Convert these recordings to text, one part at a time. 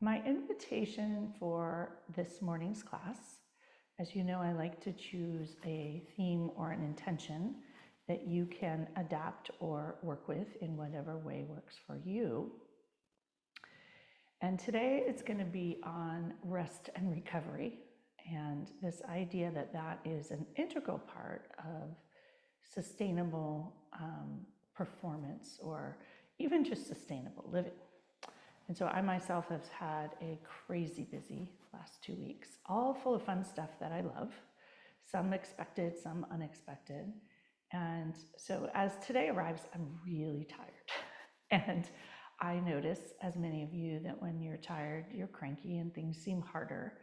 My invitation for this morning's class, as you know, I like to choose a theme or an intention that you can adapt or work with in whatever way works for you. And today it's going to be on rest and recovery, and this idea that that is an integral part of sustainable performance or even just sustainable living. And so I myself have had a crazy busy last 2 weeks, all full of fun stuff that I love, some expected, some unexpected. And so as today arrives, I'm really tired. And I notice, as many of you, that when you're tired, you're cranky and things seem harder.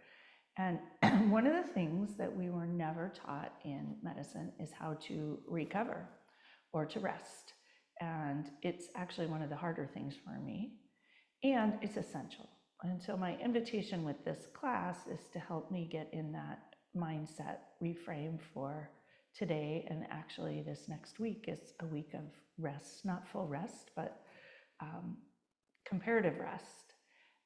And one of the things that we were never taught in medicine is how to recover or to rest. And it's actually one of the harder things for me. And it's essential. And so my invitation with this class is to help me get in that mindset reframe for today. And actually this next week is a week of rest, not full rest, but comparative rest.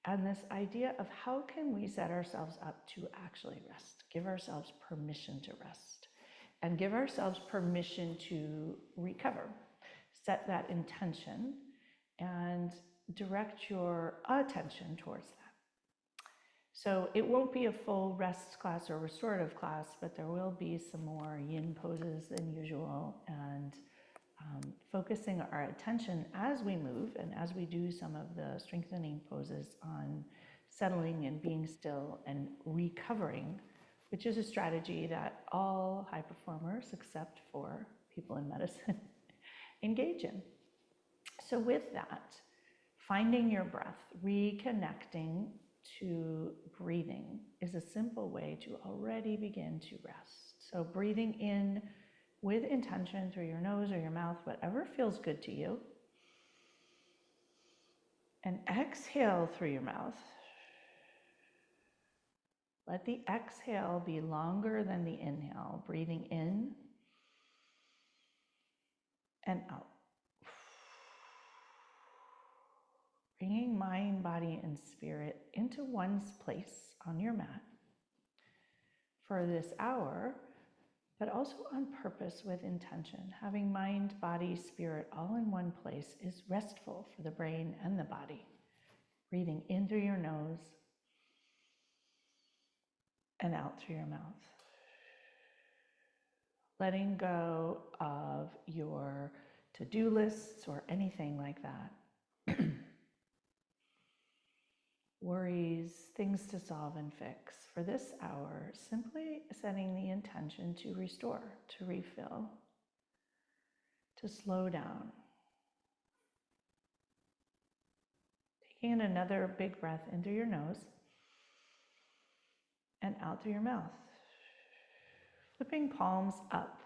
And this idea of how can we set ourselves up to actually rest, give ourselves permission to rest, and give ourselves permission to recover. Set that intention and direct your attention towards that. So it won't be a full rest class or restorative class, but there will be some more yin poses than usual, and focusing our attention as we move and as we do some of the strengthening poses on settling and being still and recovering, which is a strategy that all high performers, except for people in medicine, engage in. So with that, finding your breath, reconnecting to breathing is a simple way to already begin to rest. So breathing in with intention through your nose or your mouth, whatever feels good to you. And exhale through your mouth. Let the exhale be longer than the inhale, breathing in and out. Bringing mind, body, and spirit into one's place on your mat for this hour, but also on purpose with intention. Having mind, body, spirit all in one place is restful for the brain and the body. Breathing in through your nose and out through your mouth. Letting go of your to-do lists or anything like that. Worries, things to solve and fix. For this hour, simply setting the intention to restore, to refill, to slow down. Taking in another big breath in through your nose and out through your mouth. Flipping palms up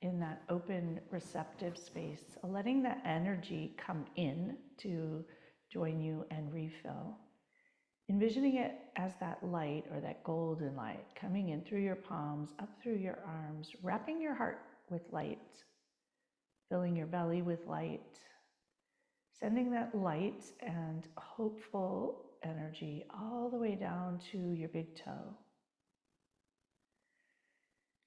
in that open, receptive space, letting that energy come in to join you and refill. Envisioning it as that light or that golden light coming in through your palms, up through your arms, wrapping your heart with light, filling your belly with light, sending that light and hopeful energy all the way down to your big toe.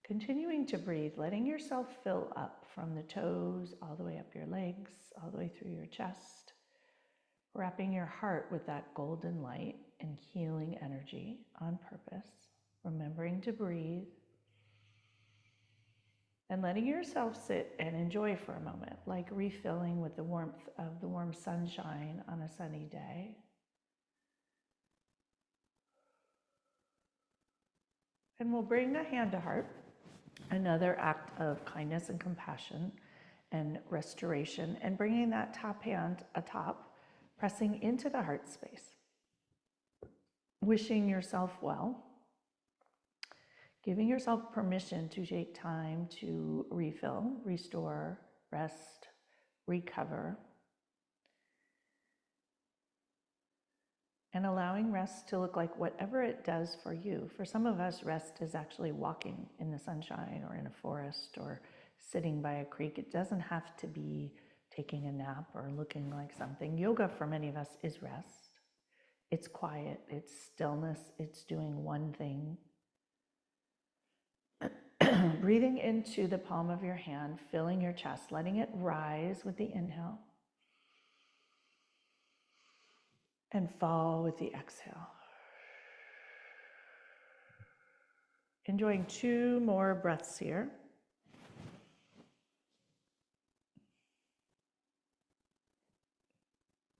Continuing to breathe, letting yourself fill up from the toes, all the way up your legs, all the way through your chest, wrapping your heart with that golden light and healing energy on purpose, remembering to breathe, and letting yourself sit and enjoy for a moment, like refilling with the warmth of the warm sunshine on a sunny day. And we'll bring the hand to heart, another act of kindness and compassion and restoration, and bringing that top hand atop, pressing into the heart space. Wishing yourself well, giving yourself permission to take time to refill, restore, rest, recover, and allowing rest to look like whatever it does for you. For some of us, rest is actually walking in the sunshine or in a forest or sitting by a creek. It doesn't have to be taking a nap or looking like something. Yoga for many of us is rest. It's quiet, it's stillness, it's doing one thing. Breathing into the palm of your hand, filling your chest, letting it rise with the inhale and fall with the exhale. Enjoying 2 more breaths here.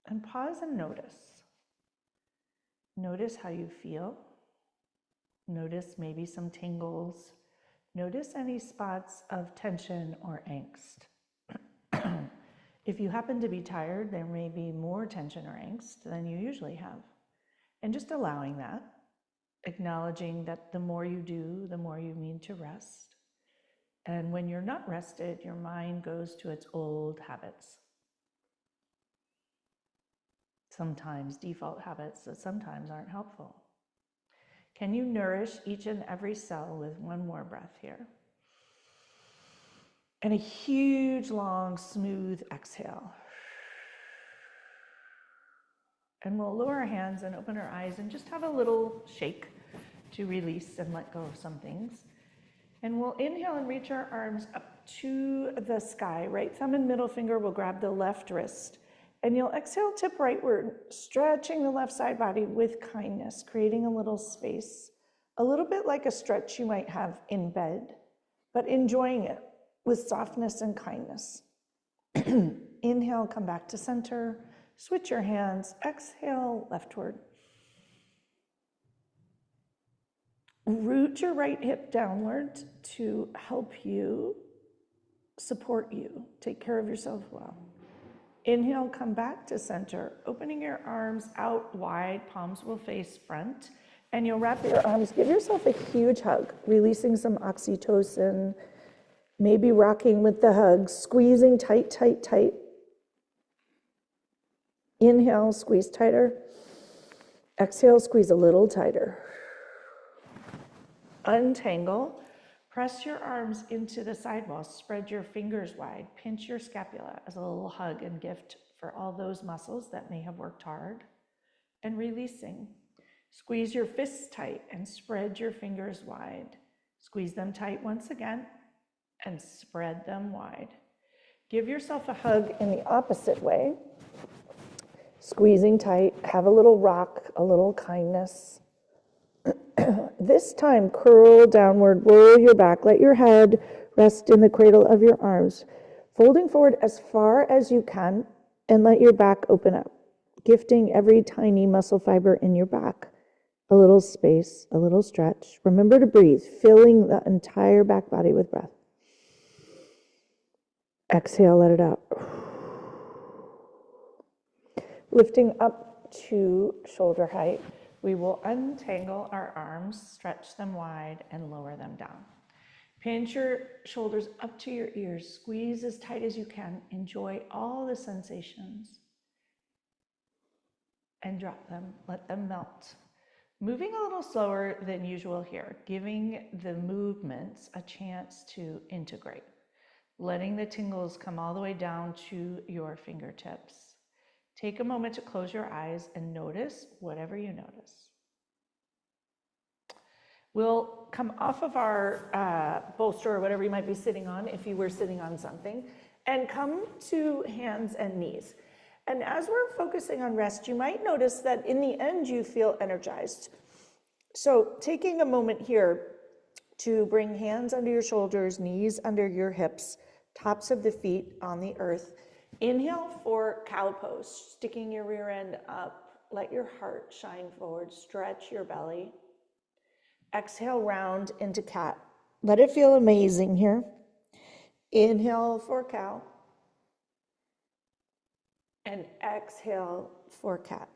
And pause and notice. Notice how you feel. Notice maybe some tingles. Notice any spots of tension or angst. If you happen to be tired, there may be more tension or angst than you usually have. And just allowing that, acknowledging that the more you do, the more you need to rest. And when you're not rested, your mind goes to its old habits. Sometimes default habits that sometimes aren't helpful. Can you nourish each and every cell with 1 more breath here? And a huge, long, smooth exhale. And we'll lower our hands and open our eyes and just have a little shake to release and let go of some things. And we'll inhale and reach our arms up to the sky. Right thumb and middle finger will grab the left wrist. And you'll exhale, tip rightward, stretching the left side body with kindness, creating a little space. A little bit like a stretch you might have in bed, but enjoying it with softness and kindness. Inhale, come back to center. Switch your hands. Exhale, leftward. Root your right hip downward to help you, support you, take care of yourself well. Inhale, come back to center, opening your arms out wide, palms will face front, and you'll wrap your arms, give yourself a huge hug, releasing some oxytocin, maybe rocking with the hug, squeezing tight, tight, tight. Inhale, squeeze tighter. Exhale, squeeze a little tighter. Untangle. Press your arms into the sidewall, spread your fingers wide, pinch your scapula as a little hug and gift for all those muscles that may have worked hard. And releasing. Squeeze your fists tight and spread your fingers wide. Squeeze them tight once again and spread them wide. Give yourself a hug in the opposite way. Squeezing tight, have a little rock, a little kindness. This time, curl downward, roll your back, let your head rest in the cradle of your arms, folding forward as far as you can, and let your back open up, gifting every tiny muscle fiber in your back a little space, a little stretch. Remember to breathe, filling the entire back body with breath. Exhale, let it out. Lifting up to shoulder height. We will untangle our arms, stretch them wide, and lower them down. Pinch your shoulders up to your ears. Squeeze as tight as you can. Enjoy all the sensations. And drop them. Let them melt. Moving a little slower than usual here, giving the movements a chance to integrate. Letting the tingles come all the way down to your fingertips. Take a moment to close your eyes and notice whatever you notice. We'll come off of our bolster or whatever you might be sitting on if you were sitting on something, and come to hands and knees. And as we're focusing on rest, you might notice that in the end you feel energized. So taking a moment here to bring hands under your shoulders, knees under your hips, tops of the feet on the earth. Inhale for cow pose, sticking your rear end up. Let your heart shine forward. Stretch your belly. Exhale, round into cat. Let it feel amazing here. Inhale for cow. And exhale for cat.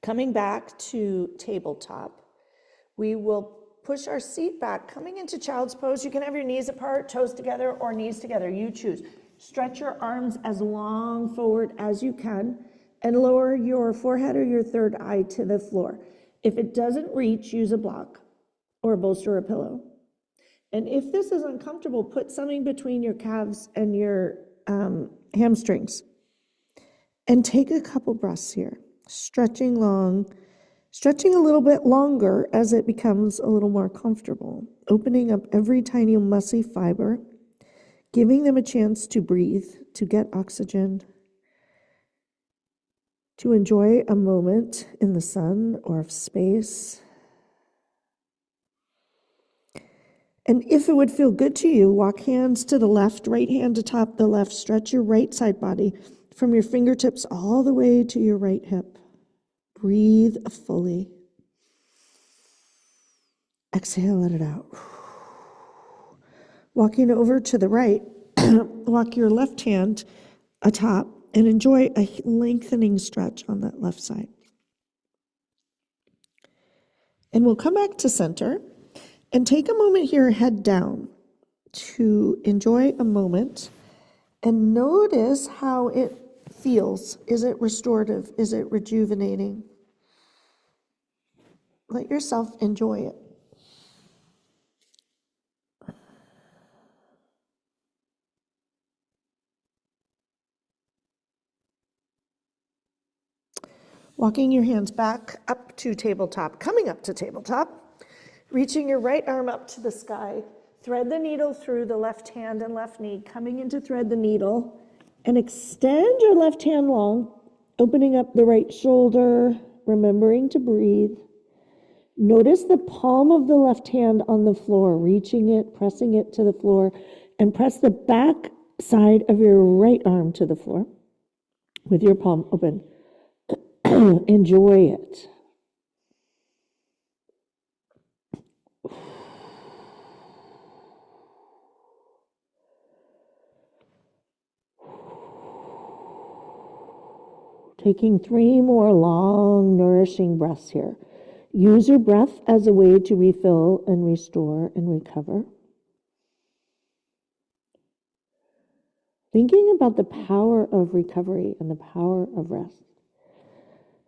Coming back to tabletop, we will push our seat back, coming into child's pose. You can have your knees apart, toes together, or knees together. You choose. Stretch your arms as long forward as you can and lower your forehead or your third eye to the floor. If it doesn't reach, use a block or a bolster or a pillow. And if this is uncomfortable, put something between your calves and your hamstrings. And take a couple breaths here. stretching long, stretching a little bit longer as it becomes a little more comfortable, opening up every tiny muscle fiber, giving them a chance to breathe, to get oxygen, to enjoy a moment in the sun or of space. And if it would feel good to you, walk hands to the left, right hand atop the left. Stretch your right side body from your fingertips all the way to your right hip. Breathe fully. Exhale, let it out. Walking over to the right, walk your left hand atop and enjoy a lengthening stretch on that left side. And we'll come back to center and take a moment here, head down, to enjoy a moment and notice how it feels. Is it restorative? Is it rejuvenating? Let yourself enjoy it. Walking your hands back up to tabletop, coming up to tabletop, reaching your right arm up to the sky. Thread the needle through the left hand and left knee, coming in to thread the needle, and extend your left hand long, opening up the right shoulder, remembering to breathe. Notice the palm of the left hand on the floor, reaching it, pressing it to the floor, and press the back side of your right arm to the floor with your palm open. Enjoy it. Taking 3 more long, nourishing breaths here. Use your breath as a way to refill and restore and recover. Thinking about the power of recovery and the power of rest.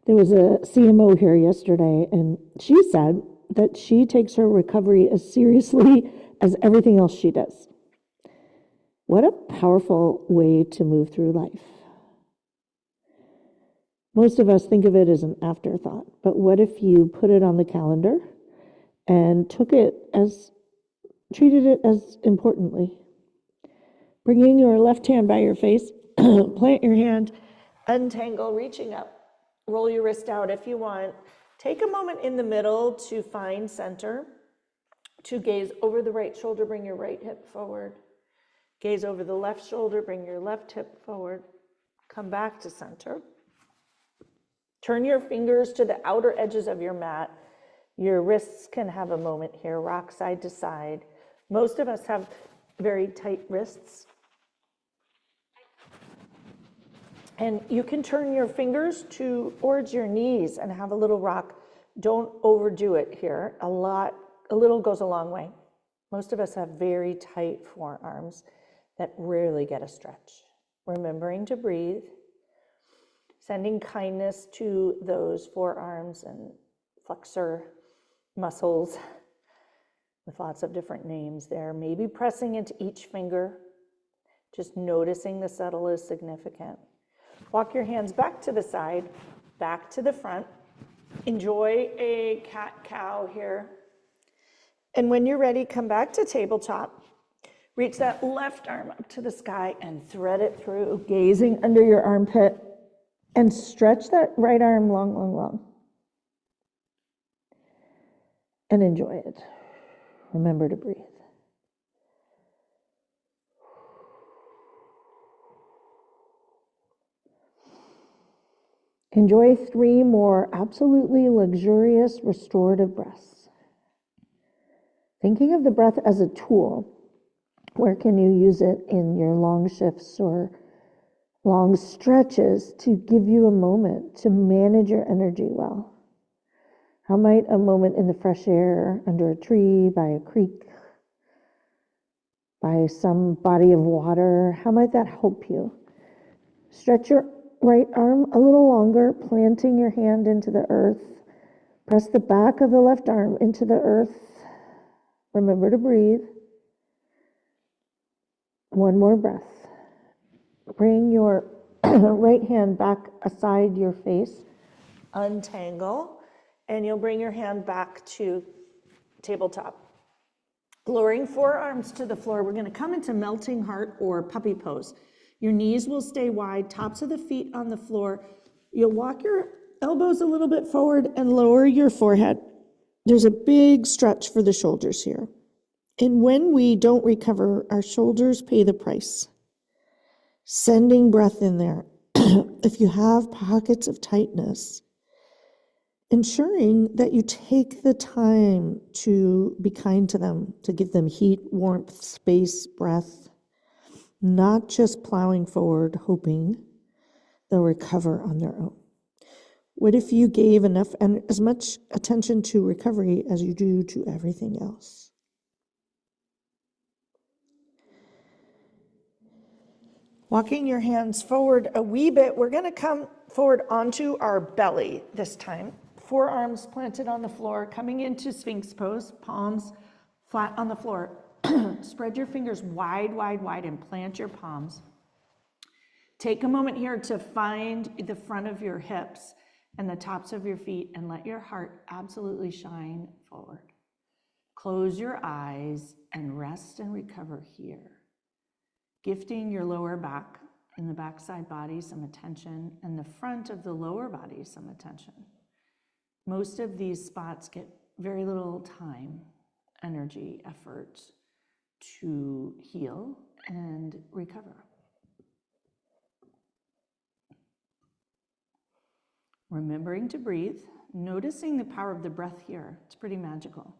There was a CMO here yesterday, and she said that she takes her recovery as seriously as everything else she does. What a powerful way to move through life. Most of us think of it as an afterthought, but what if you put it on the calendar and treated it as importantly? Bringing your left hand by your face, plant your hand, untangle, reaching up. Roll your wrist out if you want. Take a moment in the middle to find center, to gaze over the right shoulder, bring your right hip forward. Gaze over the left shoulder, bring your left hip forward. Come back to center. Turn your fingers to the outer edges of your mat. Your wrists can have a moment here, rock side to side. Most of us have very tight wrists. And you can turn your fingers towards your knees and have a little rock. Don't overdo it here. A little goes a long way. Most of us have very tight forearms that rarely get a stretch. Remembering to breathe, sending kindness to those forearms and flexor muscles with lots of different names there. Maybe pressing into each finger, just noticing the subtle is significant. Walk your hands back to the side, back to the front. Enjoy a cat-cow here. And when you're ready, come back to tabletop. Reach that left arm up to the sky and thread it through, gazing under your armpit. And stretch that right arm long, long, long. And enjoy it. Remember to breathe. Enjoy 3 more absolutely luxurious restorative breaths. Thinking of the breath as a tool, where can you use it in your long shifts or long stretches to give you a moment to manage your energy well? How might a moment in the fresh air, under a tree, by a creek, by some body of water, how might that help you? Stretch your right arm a little longer, planting your hand into the earth. Press the back of the left arm into the earth. Remember to breathe. 1 more breath. Bring your right hand back aside your face. untangle, and you'll bring your hand back to tabletop. Lowering forearms to the floor, we're gonna come into melting heart or puppy pose. Your knees will stay wide, tops of the feet on the floor. You'll walk your elbows a little bit forward and lower your forehead. There's a big stretch for the shoulders here. And when we don't recover, our shoulders pay the price. Sending breath in there. If you have pockets of tightness, ensuring that you take the time to be kind to them, to give them heat, warmth, space, breath, not just plowing forward, hoping they'll recover on their own. What if you gave enough and as much attention to recovery as you do to everything else? Walking your hands forward a wee bit, we're going to come forward onto our belly this time. Forearms planted on the floor, coming into sphinx pose, palms flat on the floor. Spread your fingers wide, wide, wide, and plant your palms. Take a moment here to find the front of your hips and the tops of your feet and let your heart absolutely shine forward. Close your eyes and rest and recover here. Gifting your lower back and the backside body some attention and the front of the lower body some attention. Most of these spots get very little time, energy, effort to heal and recover. Remembering to breathe, noticing the power of the breath here. It's pretty magical.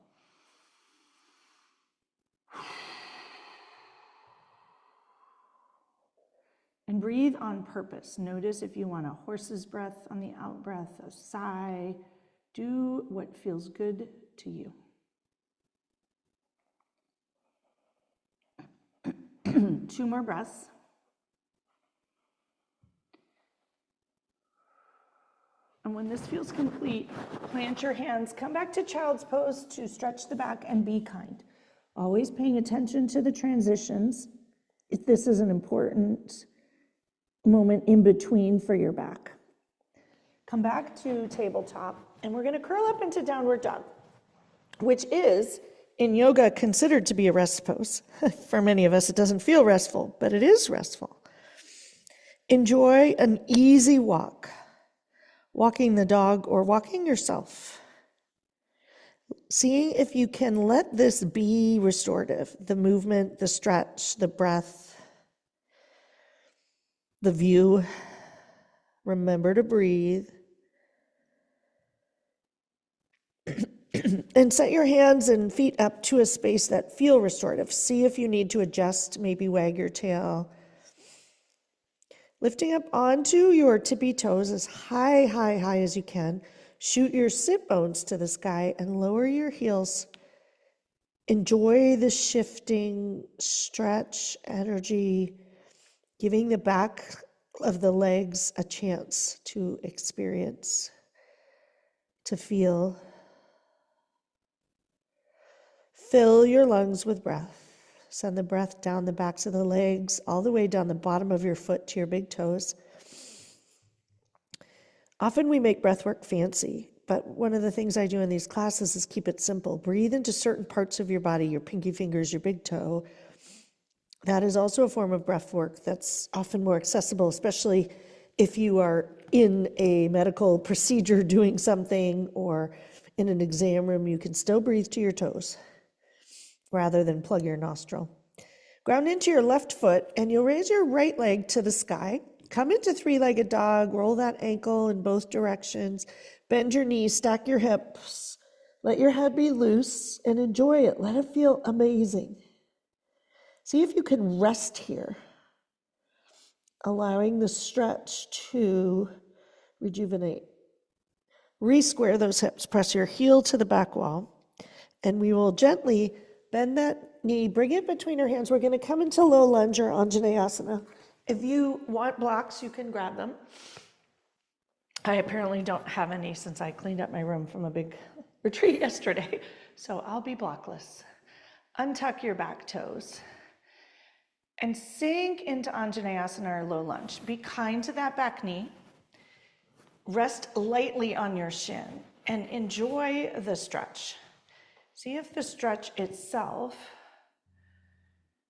And breathe on purpose. Notice if you want a horse's breath on the out breath, a sigh. Do what feels good to you. Two more breaths. And when this feels complete, plant your hands, come back to child's pose to stretch the back and be kind. Always paying attention to the transitions. If this is an important moment in between for your back. Come back to tabletop, and we're gonna curl up into downward dog, which is, in yoga, considered to be a rest pose. For many of us, it doesn't feel restful, but it is restful. Enjoy an easy walk, walking the dog or walking yourself. Seeing if you can let this be restorative, the movement, the stretch, the breath, the view. Remember to breathe. And set your hands and feet up to a space that feel restorative. See if you need to adjust, maybe wag your tail. Lifting up onto your tippy toes as high, high, high as you can. Shoot your sit bones to the sky and lower your heels. Enjoy the shifting stretch energy, giving the back of the legs a chance to experience, to feel. Fill your lungs with breath. Send the breath down the backs of the legs, all the way down the bottom of your foot to your big toes. Often we make breathwork fancy, but one of the things I do in these classes is keep it simple. Breathe into certain parts of your body, your pinky fingers, your big toe. That is also a form of breathwork that's often more accessible, especially if you are in a medical procedure doing something or in an exam room. You can still breathe to your toes rather than plug your nostril. Ground into your left foot, and you'll raise your right leg to the sky. Come into three-legged dog, roll that ankle in both directions, bend your knees, stack your hips, let your head be loose, and enjoy it. Let it feel amazing. See if you can rest here, allowing the stretch to rejuvenate. Re-square those hips, press your heel to the back wall, and we will gently bend that knee, bring it between your hands. We're going to come into low lunge or Anjaneyasana. If you want blocks, you can grab them. I apparently don't have any since I cleaned up my room from a big retreat yesterday, so I'll be blockless. Untuck your back toes and sink into Anjaneyasana or low lunge. Be kind to that back knee. Rest lightly on your shin and enjoy the stretch. See if the stretch itself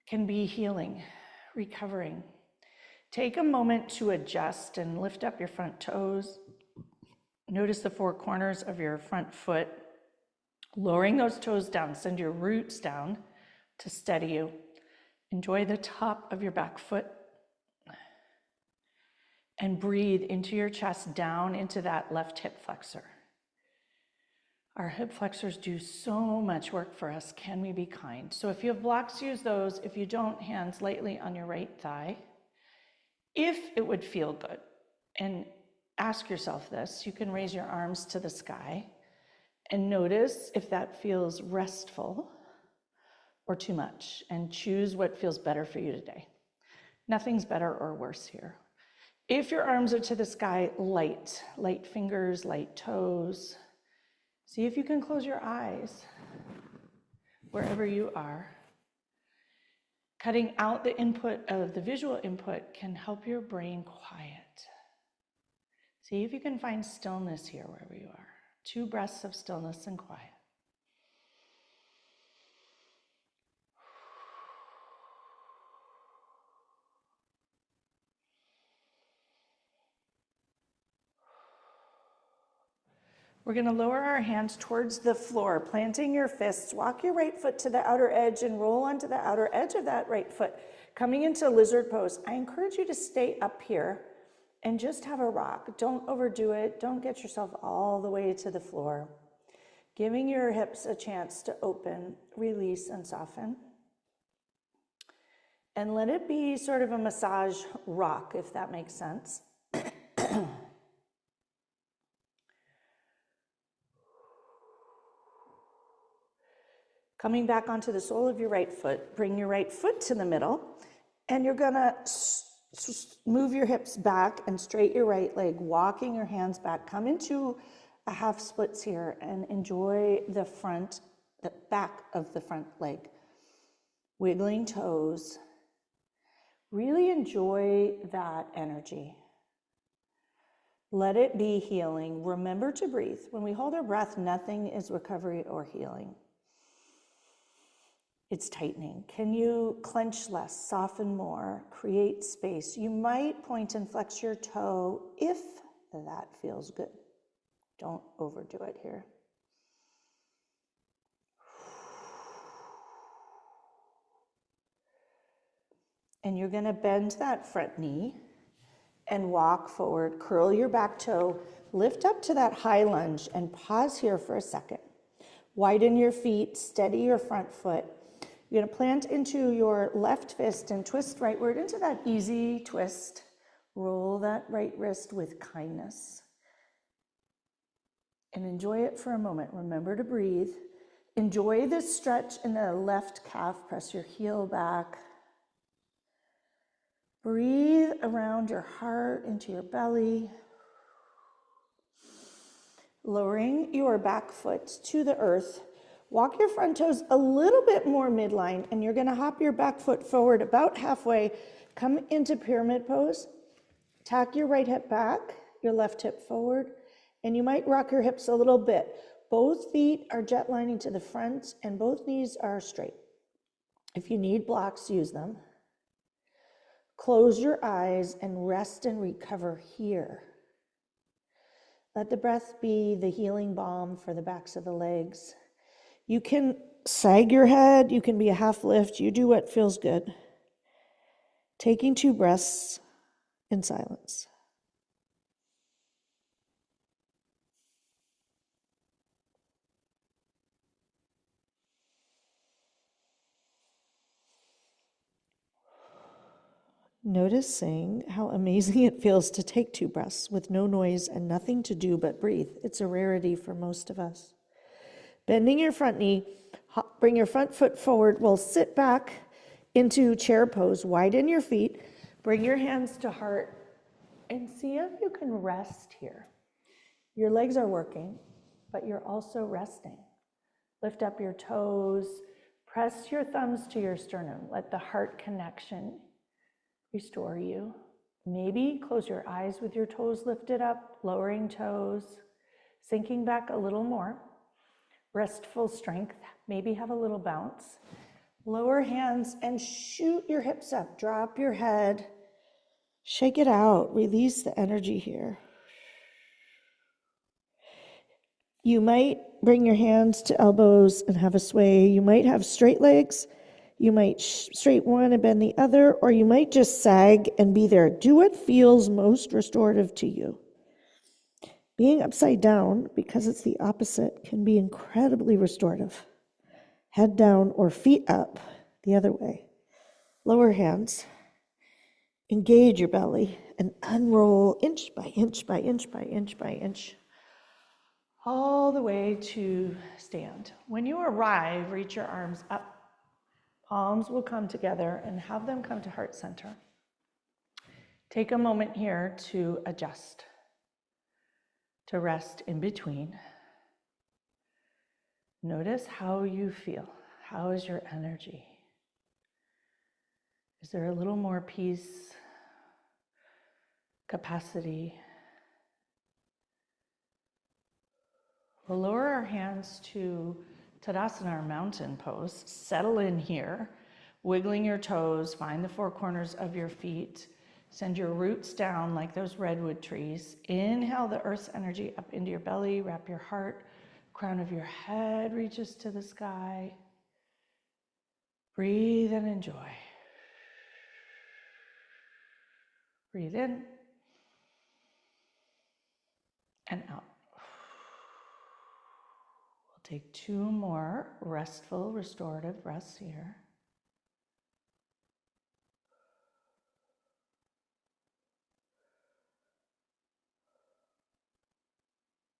can be healing, recovering. Take a moment to adjust and lift up your front toes. Notice the four corners of your front foot. Lowering those toes down, send your roots down to steady you. Enjoy the top of your back foot. And breathe into your chest, down into that left hip flexor. Our hip flexors do so much work for us. Can we be kind? So if you have blocks, use those. If you don't, hands lightly on your right thigh. If it would feel good, and ask yourself this, you can raise your arms to the sky and notice if that feels restful or too much, and choose what feels better for you today. Nothing's better or worse here. If your arms are to the sky, light fingers, light toes. See if you can close your eyes wherever you are. Cutting out the input of the visual input can help your brain quiet. See if you can find stillness here wherever you are. 2 breaths of stillness and quiet. We're going to lower our hands towards the floor, planting your fists. Walk your right foot to the outer edge and roll onto the outer edge of that right foot. Coming into lizard pose, I encourage you to stay up here and just have a rock. Don't overdo it. Don't get yourself all the way to the floor. Giving your hips a chance to open, release, and soften. And let it be sort of a massage rock, if that makes sense. Coming back onto the sole of your right foot, bring your right foot to the middle, and you're gonna move your hips back and straight your right leg, walking your hands back. Come into a half splits here and enjoy the back of the front leg. Wiggling toes. Really enjoy that energy. Let it be healing. Remember to breathe. When we hold our breath, nothing is recovery or healing. It's tightening. Can you clench less, soften more, create space? You might point and flex your toe if that feels good. Don't overdo it here. And you're going to bend that front knee and walk forward. Curl your back toe, lift up to that high lunge, and pause here for a second. Widen your feet, steady your front foot. You're going to plant into your left fist and twist rightward into that easy twist. Roll that right wrist with kindness. And enjoy it for a moment. Remember to breathe. Enjoy this stretch in the left calf. Press your heel back. Breathe around your heart into your belly. Lowering your back foot to the earth. Walk your front toes a little bit more midline, and you're going to hop your back foot forward about halfway. Come into pyramid pose. Tack your right hip back, your left hip forward, and you might rock your hips a little bit. Both feet are jet lining to the front, and both knees are straight. If you need blocks, use them. Close your eyes and rest and recover here. Let the breath be the healing balm for the backs of the legs. You can sag your head, you can be a half lift, you do what feels good. Taking 2 breaths in silence. Noticing how amazing it feels to take 2 breaths with no noise and nothing to do but breathe. It's a rarity for most of us. Bending your front knee, bring your front foot forward. We'll sit back into chair pose. Widen your feet. Bring your hands to heart and see if you can rest here. Your legs are working, but you're also resting. Lift up your toes. Press your thumbs to your sternum. Let the heart connection restore you. Maybe close your eyes with your toes lifted up, lowering toes, sinking back a little more. Restful strength, maybe have a little bounce. Lower hands and shoot your hips up, drop your head, shake it out, release the energy here. You might bring your hands to elbows and have a sway. You might have straight legs. You might straight one and bend the other, or you might just sag and be there. Do what feels most restorative to you. Being upside down, because it's the opposite, can be incredibly restorative. Head down or feet up, the other way. Lower hands. Engage your belly and unroll inch by inch by inch by inch by inch, all the way to stand. When you arrive, reach your arms up. Palms will come together and have them come to heart center. Take a moment here to adjust, to rest in between. Notice how you feel. How is your energy? Is there a little more peace, capacity? We'll lower our hands to Tadasana, or mountain pose. Settle in here, wiggling your toes, find the four corners of your feet. Send your roots down like those redwood trees. Inhale the earth's energy up into your belly, wrap your heart, crown of your head reaches to the sky. Breathe and enjoy. Breathe in and out. We'll take 2 more restful, restorative breaths here.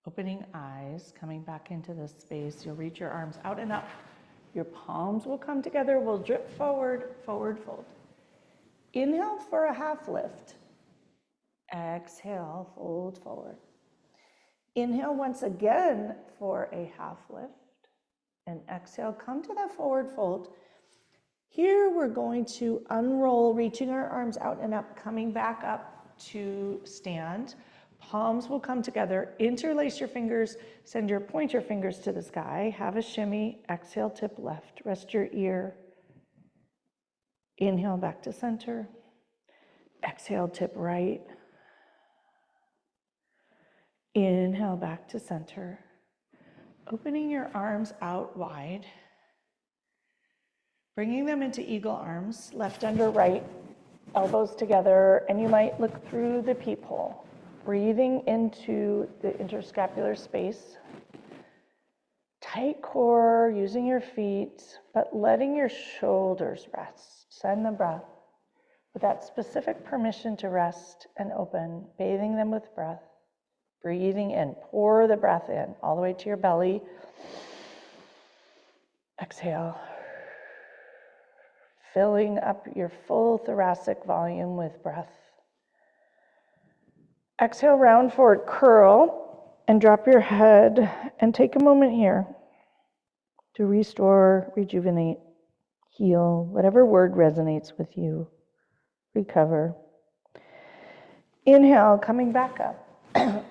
Opening eyes, coming back into this space. You'll reach your arms out and up. Your palms will come together. We'll drip forward, forward fold. Inhale for a half lift. Exhale, fold forward. Inhale once again for a half lift. And exhale, come to that forward fold. Here we're going to unroll, reaching our arms out and up, coming back up to stand. Palms will come together. Interlace your fingers. Point your fingers to the sky. Have a shimmy. Exhale, tip left. Rest your ear. Inhale back to center. Exhale, tip right. Inhale back to center. Opening your arms out wide. Bringing them into eagle arms, left under right, elbows together, and you might look through the peephole. Breathing into the interscapular space. Tight core, using your feet, but letting your shoulders rest. Send the breath with that specific permission to rest and open, bathing them with breath. Breathing in, pour the breath in, all the way to your belly. Exhale. Filling up your full thoracic volume with breath. Exhale, round forward, curl, and drop your head, and take a moment here to restore, rejuvenate, heal, whatever word resonates with you. Recover. Inhale, coming back up.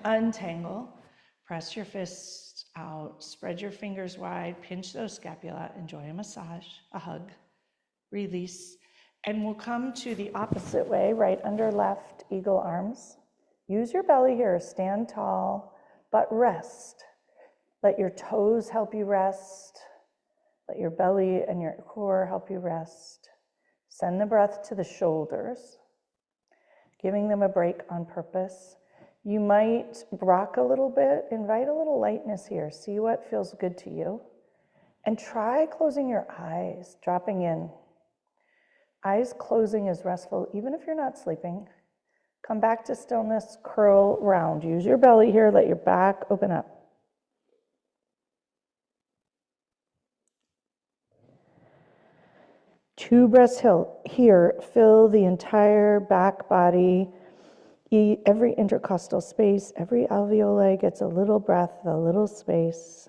Untangle. Press your fists out. Spread your fingers wide. Pinch those scapula. Enjoy a massage, a hug. Release. And we'll come to the opposite way, right under left, eagle arms. Use your belly here. Stand tall, but rest. Let your toes help you rest. Let your belly and your core help you rest. Send the breath to the shoulders, giving them a break on purpose. You might rock a little bit, invite a little lightness here. See what feels good to you. And try closing your eyes, dropping in. Eyes closing is restful, even if you're not sleeping. Come back to stillness, curl round. Use your belly here, let your back open up. Two breaths here, fill the entire back body. Every intercostal space, every alveoli gets a little breath, a little space,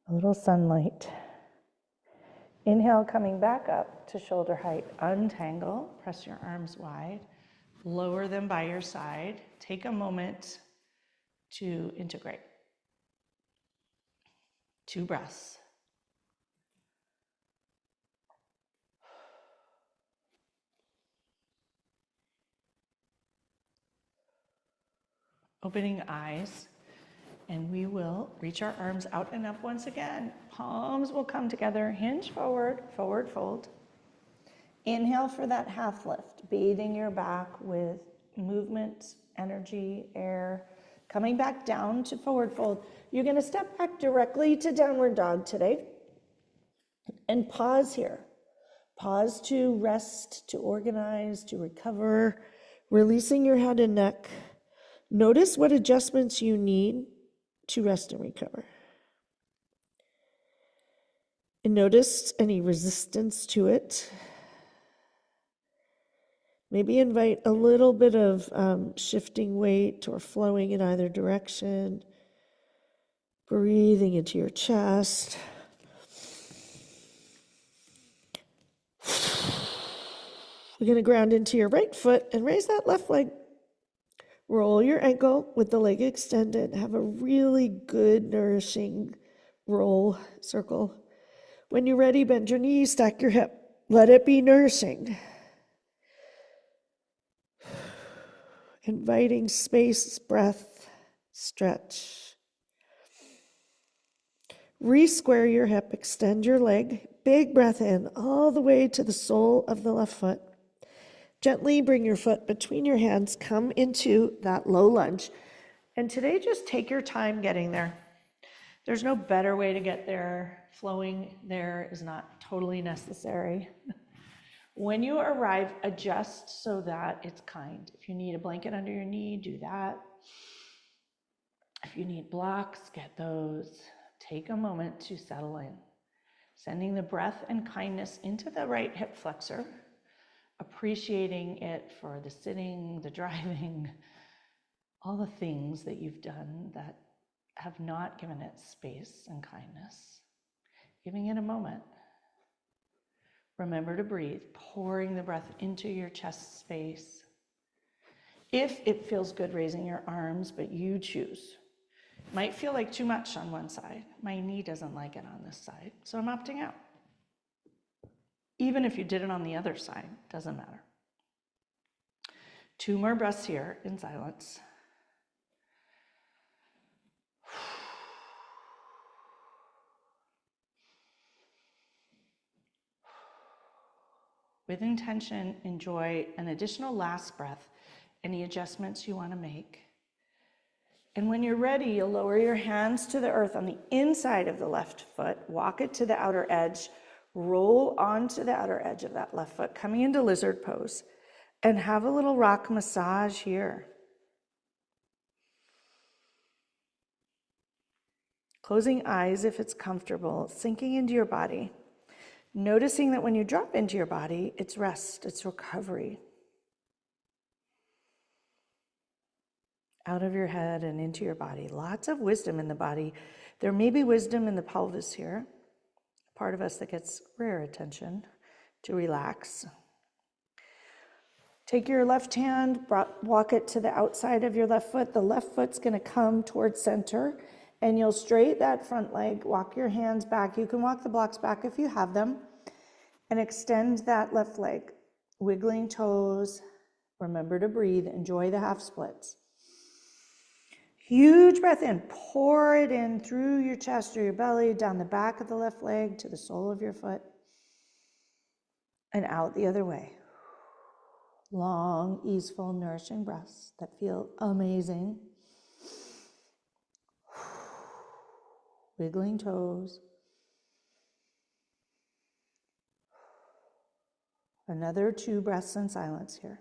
a little sunlight. Inhale, coming back up to shoulder height. Untangle, press your arms wide, lower them by your side. Take a moment to integrate. 2 breaths. Opening eyes, and we will reach our arms out and up once again. Palms will come together, hinge forward, forward fold. Inhale for that half lift, bathing your back with movement, energy, air. Coming back down to forward fold. You're going to step back directly to downward dog today. And pause here. Pause to rest, to organize, to recover, releasing your head and neck. Notice what adjustments you need to rest and recover. And notice any resistance to it. Maybe invite a little bit of shifting weight or flowing in either direction. Breathing into your chest. We're going to ground into your right foot and raise that left leg. Roll your ankle with the leg extended. Have a really good, nourishing roll circle. When you're ready, bend your knees, stack your hip. Let it be nourishing. Inviting space, breath, stretch. Re-square your hip, extend your leg. Big breath in all the way to the sole of the left foot. Gently bring your foot between your hands, come into that low lunge. And today, just take your time getting there. There's no better way to get there. Flowing there is not totally necessary. When you arrive, adjust so that it's kind. If you need a blanket under your knee, do that. If you need blocks, get those. Take a moment to settle in. Sending the breath and kindness into the right hip flexor, appreciating it for the sitting, the driving, all the things that you've done that have not given it space and kindness. Giving it a moment. Remember to breathe, pouring the breath into your chest space. If it feels good raising your arms, but you choose. Might feel like too much on one side. My knee doesn't like it on this side, so I'm opting out. Even if you did it on the other side, doesn't matter. 2 more breaths here in silence. With intention, enjoy an additional last breath, any adjustments you want to make. And when you're ready, you'll lower your hands to the earth on the inside of the left foot, walk it to the outer edge, roll onto the outer edge of that left foot, coming into lizard pose, and have a little rock massage here. Closing eyes if it's comfortable, sinking into your body. Noticing that when you drop into your body, it's rest, it's recovery. Out of your head and into your body. Lots of wisdom in the body. There may be wisdom in the pelvis here, part of us that gets rare attention to relax. Take your left hand, walk it to the outside of your left foot. The left foot's going to come towards center, and you'll straight that front leg, walk your hands back. You can walk the blocks back if you have them, and extend that left leg, wiggling toes. Remember to breathe. Enjoy the half splits. Huge breath in. Pour it in through your chest, through your belly, down the back of the left leg to the sole of your foot, and out the other way. Long, easeful, nourishing breaths that feel amazing. Wiggling toes. Another 2 breaths in silence here.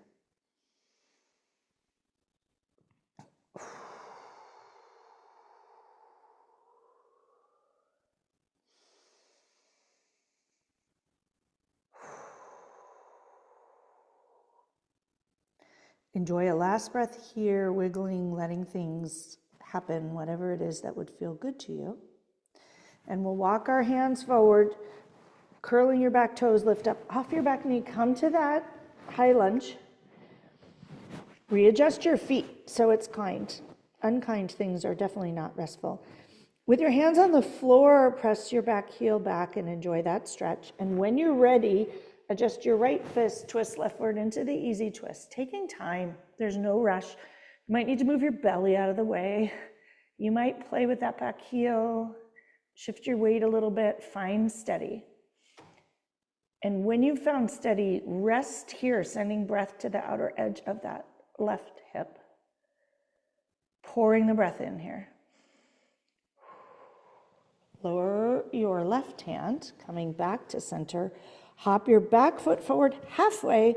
Enjoy a last breath here, wiggling, letting things happen, whatever it is that would feel good to you. And we'll walk our hands forward, Curling your back toes, lift up off your back knee, come to that high lunge. Readjust your feet so it's kind. Unkind things are definitely not restful. With your hands on the floor, press your back heel back and enjoy that stretch. And when you're ready, adjust your right fist, twist leftward into the easy twist. Taking time, there's no rush. You might need to move your belly out of the way. You might play with that back heel, shift your weight a little bit, find steady. And when you've found steady, rest here, sending breath to the outer edge of that left hip. Pouring the breath in here. Lower your left hand, coming back to center. Hop your back foot forward halfway.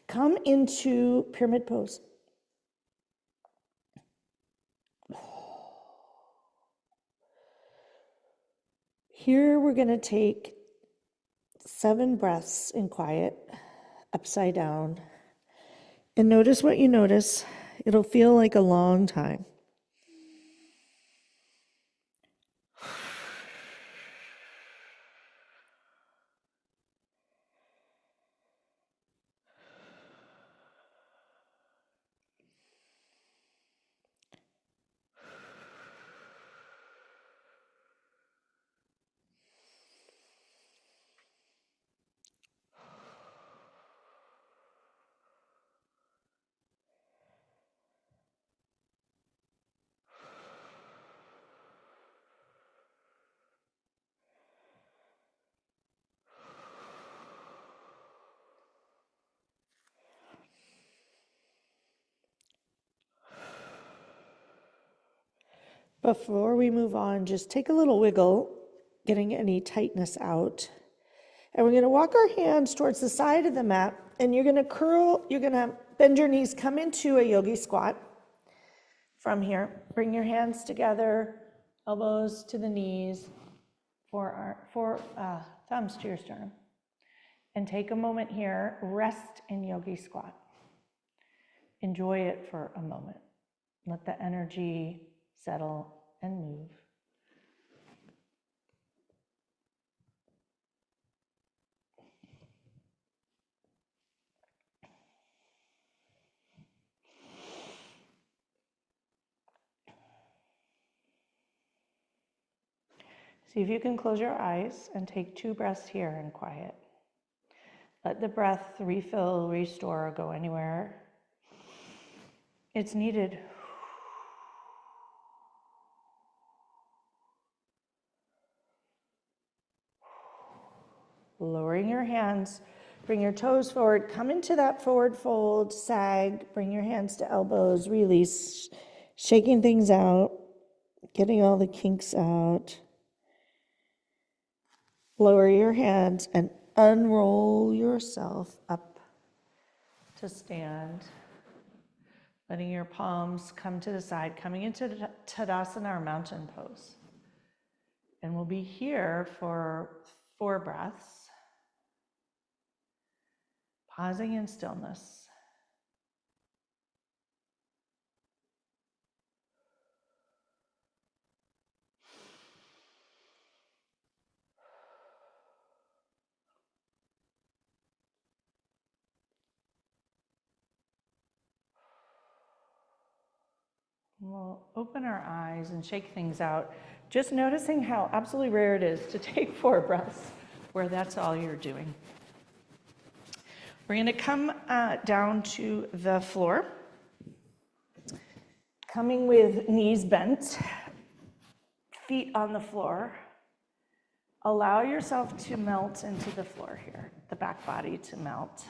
Come into pyramid pose. Here we're going to take 7 breaths in quiet, upside down. And notice what you notice. It'll feel like a long time. Before we move on, just take a little wiggle, getting any tightness out. And we're going to walk our hands towards the side of the mat, and you're going to curl, you're going to bend your knees, come into a yogi squat from here. Bring your hands together, elbows to the knees, thumbs to your sternum. And take a moment here, rest in yogi squat. Enjoy it for a moment. Let the energy settle and move. See if you can close your eyes and take 2 breaths here in quiet. Let the breath refill, restore, or go anywhere it's needed. Lowering your hands, bring your toes forward, come into that forward fold, sag, bring your hands to elbows, release, shaking things out, getting all the kinks out. Lower your hands and unroll yourself up to stand. Letting your palms come to the side, coming into Tadasana or mountain pose. And we'll be here for 4 breaths. Pausing in stillness. We'll open our eyes and shake things out, just noticing how absolutely rare it is to take 4 breaths where that's all you're doing. We're going to come down to the floor, coming with knees bent, feet on the floor. Allow yourself to melt into the floor here, the back body to melt.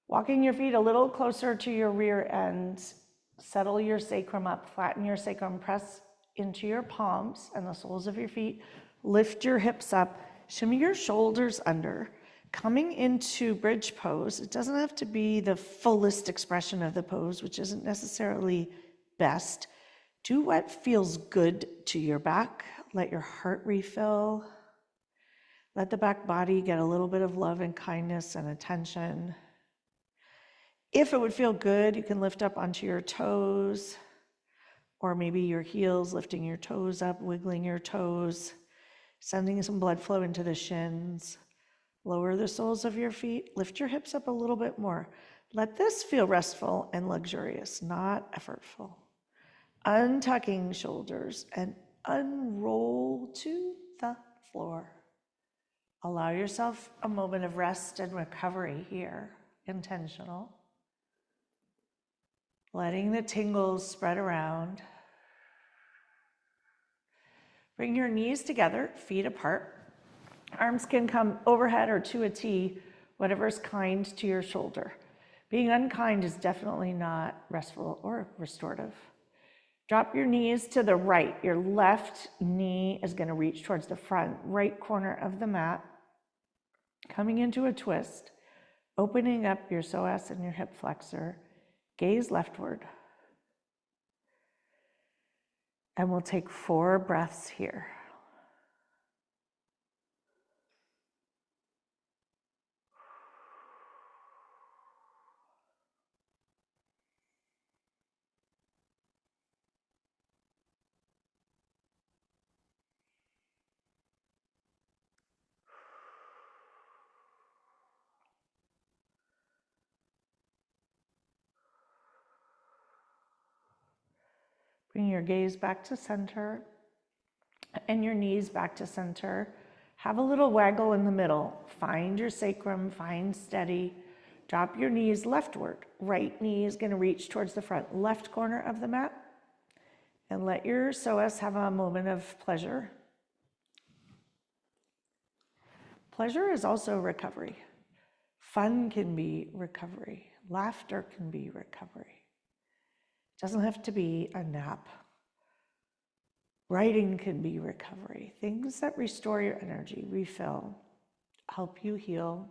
Walking your feet a little closer to your rear end, settle your sacrum up, flatten your sacrum, press into your palms and the soles of your feet, lift your hips up, shimmy your shoulders under. Coming into bridge pose, it doesn't have to be the fullest expression of the pose, which isn't necessarily best. Do what feels good to your back. Let your heart refill. Let the back body get a little bit of love and kindness and attention. If it would feel good, you can lift up onto your toes or maybe your heels, lifting your toes up, wiggling your toes, sending some blood flow into the shins. Lower the soles of your feet, lift your hips up a little bit more. Let this feel restful and luxurious, not effortful. Untucking shoulders and unroll to the floor. Allow yourself a moment of rest and recovery here, intentional. Letting the tingles spread around. Bring your knees together, feet apart. Arms can come overhead or to a T, whatever's kind to your shoulder. Being unkind is definitely not restful or restorative. Drop your knees to the right. Your left knee is going to reach towards the front right corner of the mat. Coming into a twist, opening up your psoas and your hip flexor. Gaze leftward. And we'll take 4 breaths here. Bring your gaze back to center and your knees back to center. Have a little waggle in the middle. Find your sacrum, find steady. Drop your knees leftward. Right knee is going to reach towards the front left corner of the mat. And let your psoas have a moment of pleasure. Pleasure is also recovery. Fun can be recovery. Laughter can be recovery. It doesn't have to be a nap. Writing can be recovery. Things that restore your energy, refill, help you heal.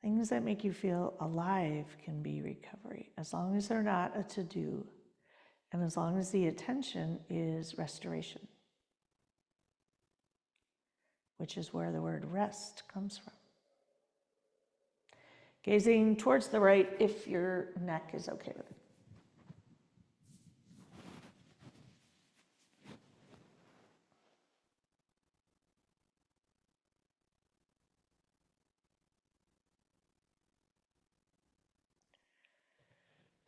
Things that make you feel alive can be recovery, as long as they're not a to-do, and as long as the attention is restoration, which is where the word rest comes from. Gazing towards the right if your neck is okay with it.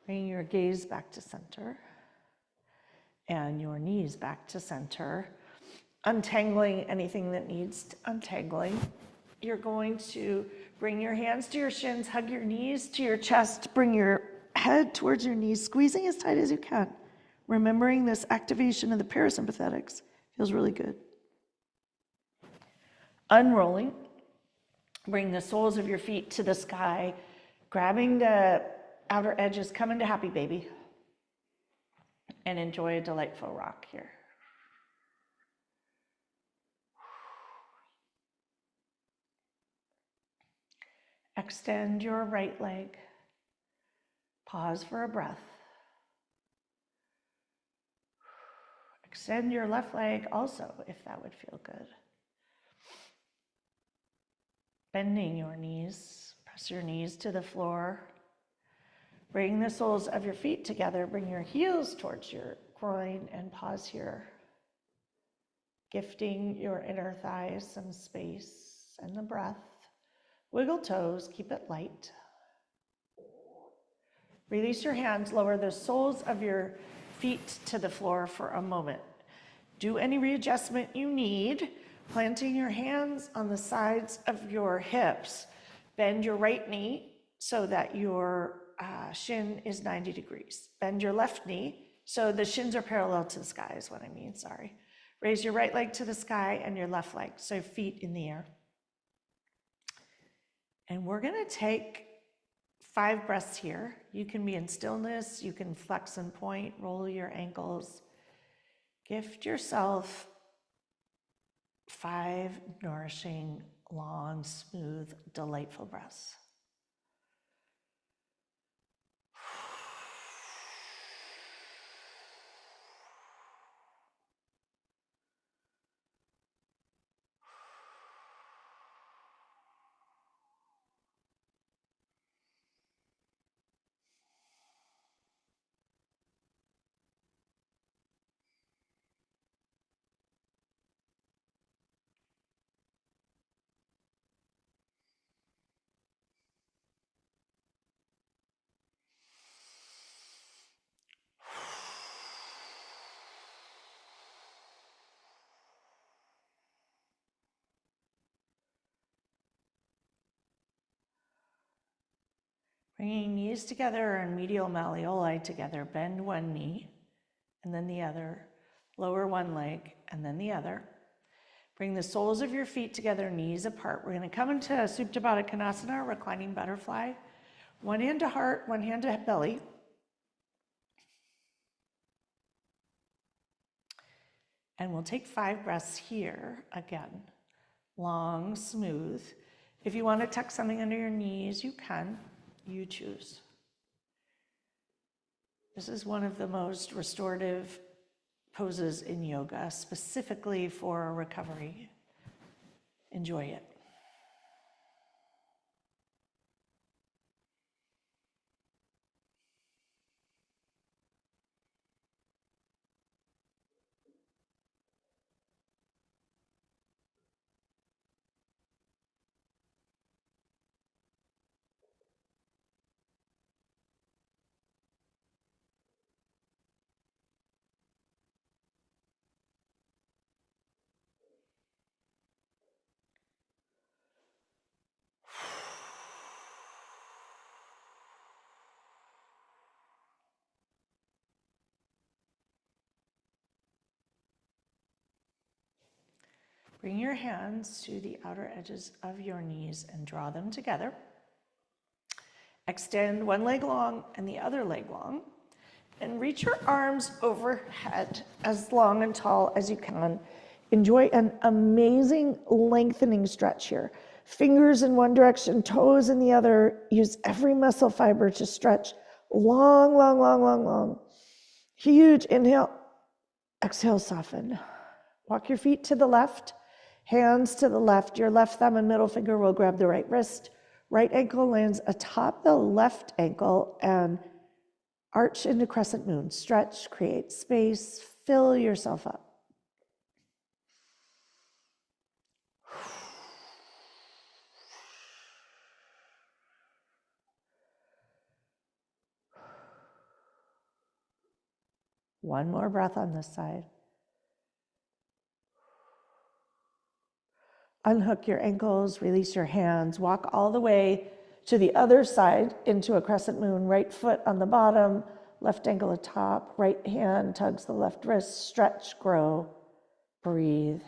Bring your gaze back to center and your knees back to center. Untangling anything that needs untangling. You're going to bring your hands to your shins, hug your knees to your chest, bring your head towards your knees, squeezing as tight as you can. Remembering this activation of the parasympathetics feels really good. Unrolling, bring the soles of your feet to the sky, grabbing the outer edges, come into happy baby, and enjoy a delightful rock here. Extend your right leg. Pause for a breath. Extend your left leg also, if that would feel good. Bending your knees. Press your knees to the floor. Bring the soles of your feet together. Bring your heels towards your groin and pause here. Gifting your inner thighs some space and the breath. Wiggle toes, keep it light. Release your hands, lower the soles of your feet to the floor for a moment. Do any readjustment you need, planting your hands on the sides of your hips. Bend your right knee so that your shin is 90 degrees. Bend your left knee so the shins are parallel to the sky is what I mean, sorry. Raise your right leg to the sky and your left leg, so feet in the air. And we're gonna take 5 breaths here. You can be in stillness, you can flex and point, roll your ankles. Gift yourself 5 nourishing, long, smooth, delightful breaths. Bringing knees together and medial malleoli together. Bend one knee and then the other. Lower one leg and then the other. Bring the soles of your feet together, knees apart. We're going to come into Supta Baddha Konasana, reclining butterfly. One hand to heart, one hand to belly. And we'll take 5 breaths here again. Long, smooth. If you want to tuck something under your knees, you can. You choose. This is one of the most restorative poses in yoga, specifically for recovery. Enjoy it. Bring your hands to the outer edges of your knees and draw them together. Extend one leg long and the other leg long. And reach your arms overhead as long and tall as you can. Enjoy an amazing lengthening stretch here. Fingers in one direction, toes in the other. Use every muscle fiber to stretch long, long, long, long, long. Huge inhale. Exhale, soften. Walk your feet to the left. Hands to the left. Your left thumb and middle finger will grab the right wrist. Right ankle lands atop the left ankle and arch into crescent moon. Stretch, create space, fill yourself up. One more breath on this side. Unhook your ankles, release your hands, walk all the way to the other side into a crescent moon. Right foot on the bottom, left ankle atop, right hand tugs the left wrist. Stretch, grow, breathe.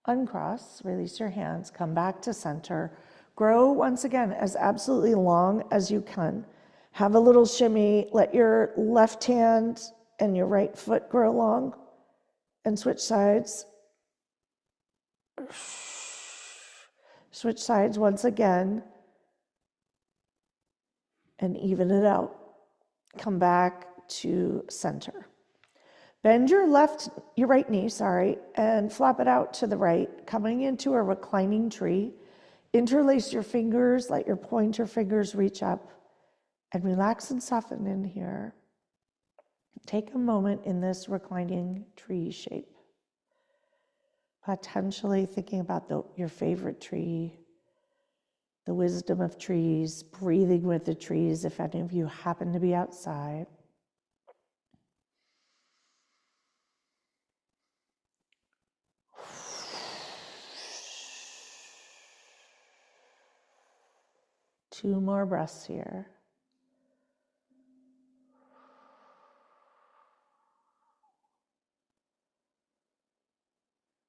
Uncross, release your hands, come back to center. Grow once again as absolutely long as you can. Have a little shimmy, let your left hand and your right foot grow long and switch sides. Switch sides once again and even it out. Come back to center. Bend your right knee, and flop it out to the right, coming into a reclining tree. Interlace your fingers, let your pointer fingers reach up, and relax and soften in here. Take a moment in this reclining tree shape. Potentially thinking about your favorite tree, the wisdom of trees, breathing with the trees if any of you happen to be outside. Two more breaths here.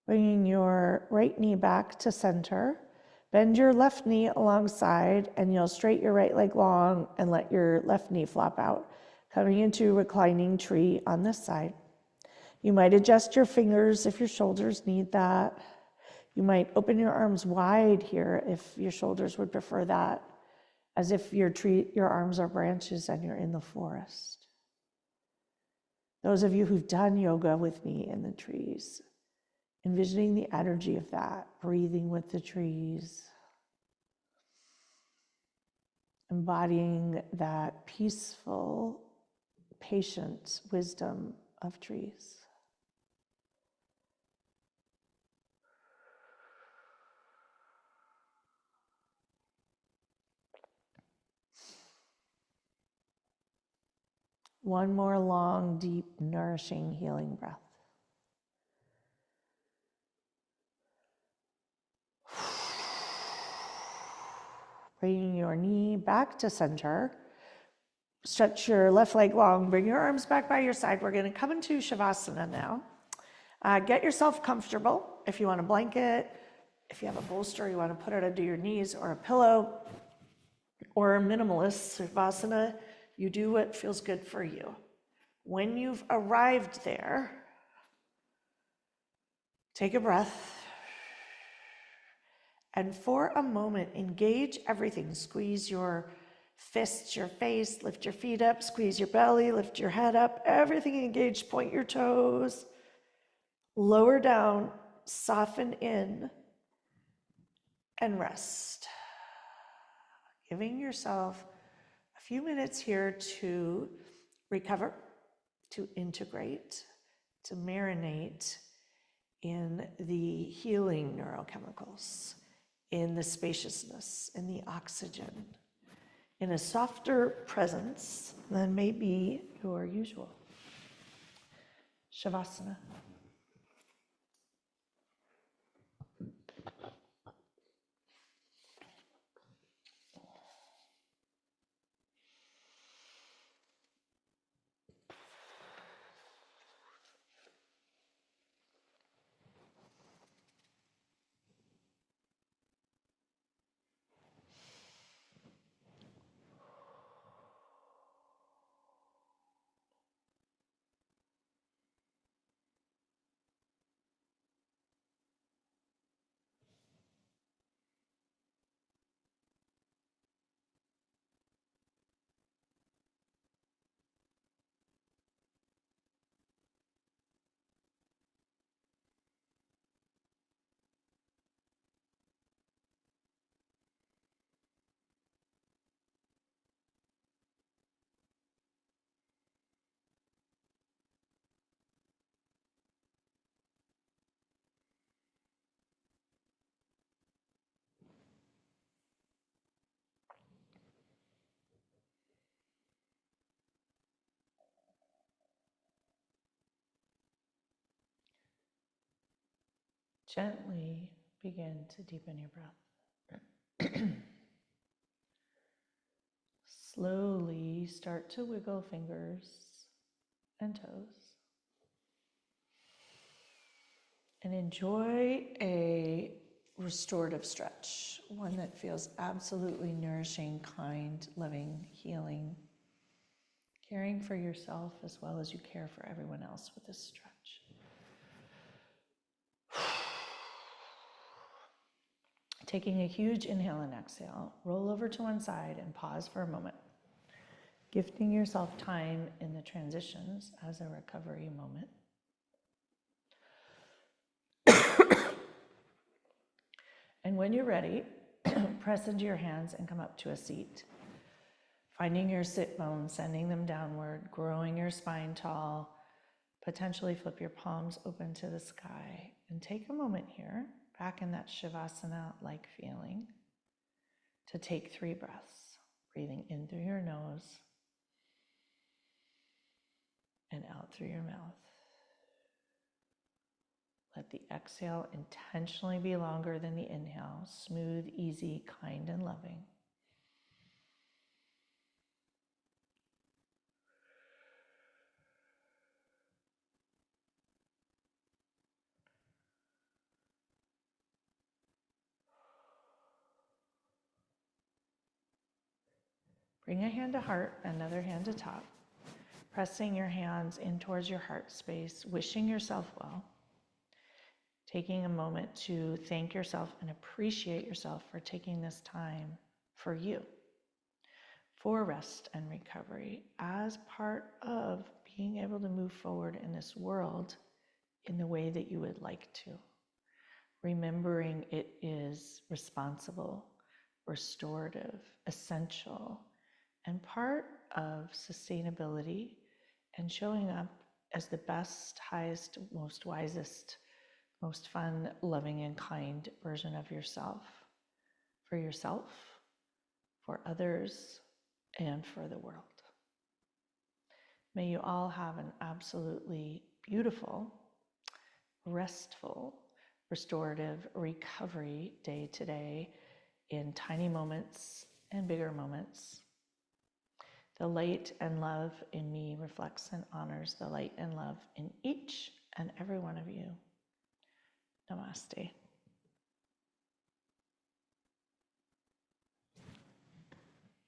Bringing your right knee back to center. Bend your left knee alongside and you'll straight your right leg long and let your left knee flop out. Coming into reclining tree on this side. You might adjust your fingers if your shoulders need that. You might open your arms wide here if your shoulders would prefer that, as if your arms are branches and you're in the forest. Those of you who've done yoga with me in the trees, envisioning the energy of that, breathing with the trees, embodying that peaceful, patient wisdom of trees. One more long, deep, nourishing, healing breath. Bringing your knee back to center. Stretch your left leg long. Bring your arms back by your side. We're going to come into Savasana now. Get yourself comfortable. If you want a blanket, if you have a bolster, you want to put it under your knees, or a pillow, or a minimalist Savasana, you do what feels good for you. When you've arrived there, take a breath. And for a moment, engage everything. Squeeze your fists, your face, lift your feet up, squeeze your belly, lift your head up, everything engaged, point your toes, lower down, soften in, and rest. Giving yourself a few minutes here to recover, to integrate, to marinate in the healing neurochemicals, in the spaciousness, in the oxygen, in a softer presence than may be your usual. Shavasana. Gently begin to deepen your breath. Slowly start to wiggle fingers and toes. And enjoy a restorative stretch, one that feels absolutely nourishing, kind, loving, healing, caring for yourself as well as you care for everyone else with this stretch. Taking a huge inhale and exhale, roll over to one side and pause for a moment, gifting yourself time in the transitions as a recovery moment. And when you're ready, press into your hands and come up to a seat. Finding your sit bones, sending them downward, growing your spine tall, potentially flip your palms open to the sky. And take a moment here, back in that Shavasana-like feeling, to take 3 breaths, breathing in through your nose and out through your mouth. Let the exhale intentionally be longer than the inhale, smooth, easy, kind, and loving. Bring a hand to heart, another hand to top, pressing your hands in towards your heart space, wishing yourself well. Taking a moment to thank yourself and appreciate yourself for taking this time for you, for rest and recovery, as part of being able to move forward in this world in the way that you would like to. Remembering it is responsible, restorative, essential, and part of sustainability and showing up as the best, highest, most wisest, most fun, loving, and kind version of yourself, for others, and for the world. May you all have an absolutely beautiful, restful, restorative recovery day today in tiny moments and bigger moments. The light and love in me reflects and honors the light and love in each and every one of you. Namaste.